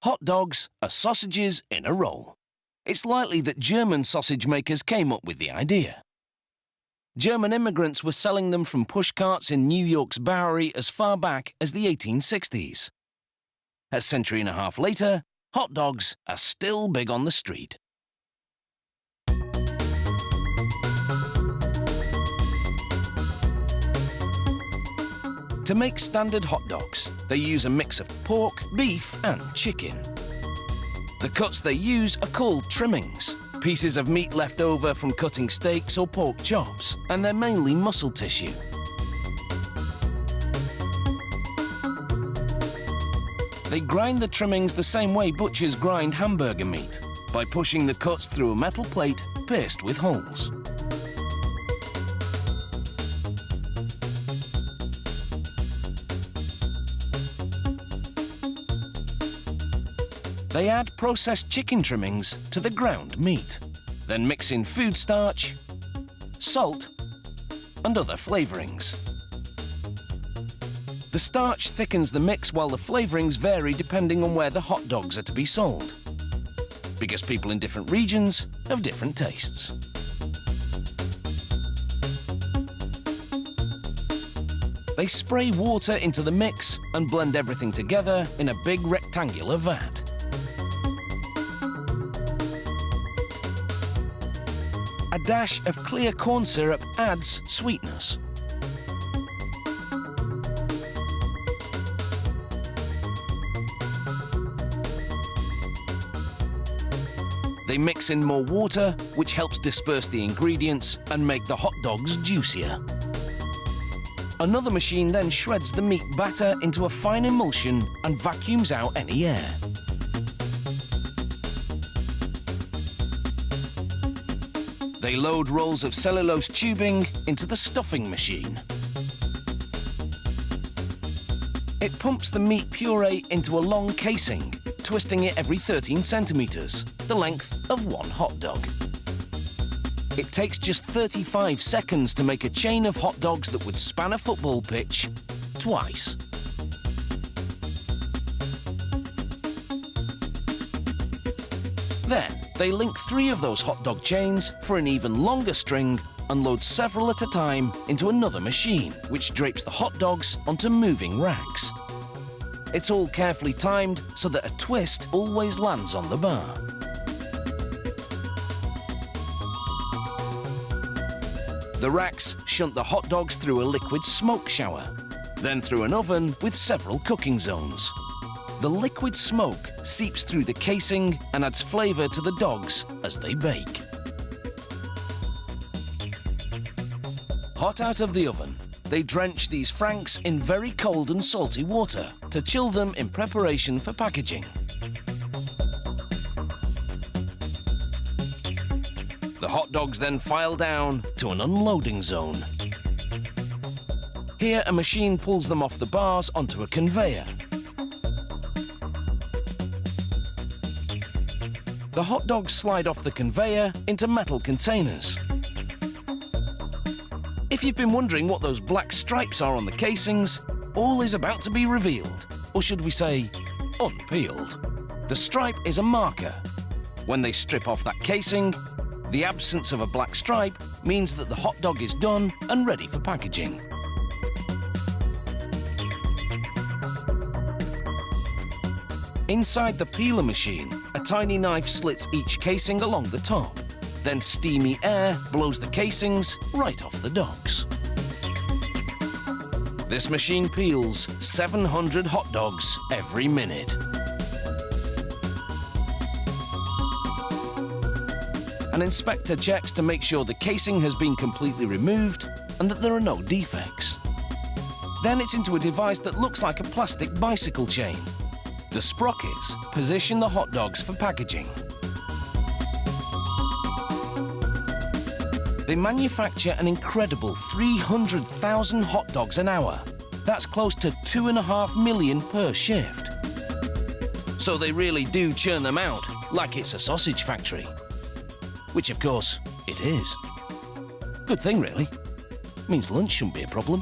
Hot dogs are sausages in a roll. It's likely that German sausage makers came up with the idea. German immigrants were selling them from pushcarts in New York's Bowery as far back as the 1860s. A century and a half later, hot dogs are still big on the street. To make standard hot dogs, they use a mix of pork, beef and chicken. The cuts they use are called trimmings, pieces of meat left over from cutting steaks or pork chops, and they're mainly muscle tissue. They grind the trimmings the same way butchers grind hamburger meat, by pushing the cuts through a metal plate pierced with holes. They add processed chicken trimmings to the ground meat, then mix in food starch, salt, and other flavourings. The starch thickens the mix while the flavourings vary depending on where the hot dogs are to be sold, because people in different regions have different tastes. They spray water into the mix and blend everything together in a big rectangular vat. A dash of clear corn syrup adds sweetness. They mix in more water, which helps disperse the ingredients and make the hot dogs juicier. Another machine then shreds the meat batter into a fine emulsion and vacuums out any air. They load rolls of cellulose tubing into the stuffing machine. It pumps the meat puree into a long casing, twisting it every 13 centimetres, the length of one hot dog. It takes just 35 seconds to make a chain of hot dogs that would span a football pitch twice. Then, they link 3 of those hot dog chains for an even longer string and load several at a time into another machine, which drapes the hot dogs onto moving racks. It's all carefully timed so that a twist always lands on the bar. The racks shunt the hot dogs through a liquid smoke shower, then through an oven with several cooking zones. The liquid smoke seeps through the casing and adds flavour to the dogs as they bake. Hot out of the oven, they drench these franks in very cold and salty water to chill them in preparation for packaging. The hot dogs then file down to an unloading zone. Here, a machine pulls them off the bars onto a conveyor. The hot dogs slide off the conveyor into metal containers. If you've been wondering what those black stripes are on the casings, all is about to be revealed, or should we say, unpeeled. The stripe is a marker. When they strip off that casing, the absence of a black stripe means that the hot dog is done and ready for packaging. Inside the peeler machine, a tiny knife slits each casing along the top. Then steamy air blows the casings right off the dogs. This machine peels 700 hot dogs every minute. An inspector checks to make sure the casing has been completely removed and that there are no defects. Then it's into a device that looks like a plastic bicycle chain. The sprockets position the hot dogs for packaging. They manufacture an incredible 300,000 hot dogs an hour. That's close to 2.5 million per shift. So they really do churn them out like it's a sausage factory. Which, of course, it is. Good thing, really. Means lunch shouldn't be a problem.